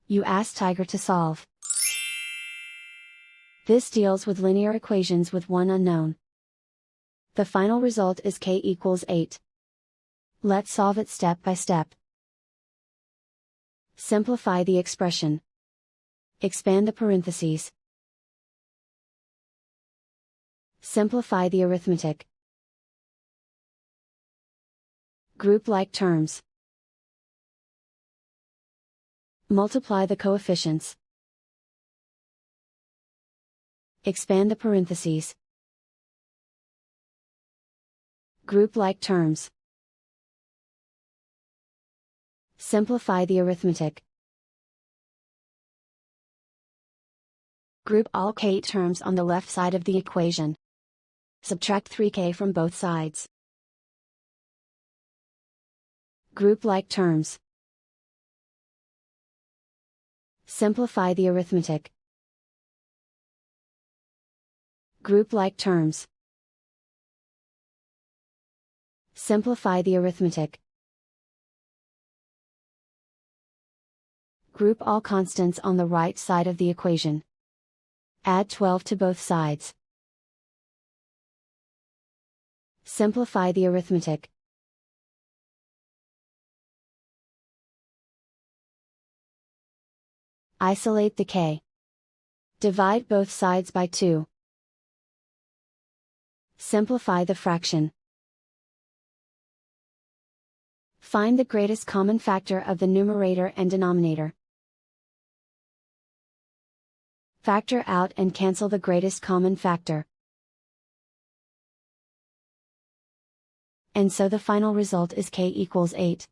You ask Tiger to solve. This deals with linear equations with one unknown. The final result is k equals 8. Let's solve it step by step. Simplify the expression. Expand the parentheses. Simplify the arithmetic. Group like terms. Multiply the coefficients. Expand the parentheses. Group like terms. Simplify the arithmetic. Group all k terms on the left side of the equation. Subtract 3k from both sides. Group like terms. Simplify the arithmetic. Group like terms. Simplify the arithmetic. Group all constants on the right side of the equation. Add 12 to both sides. Simplify the arithmetic. Isolate the k. Divide both sides by 2. Simplify the fraction. Find the greatest common factor of the numerator and denominator. Factor out and cancel the greatest common factor. And so the final result is k equals 8.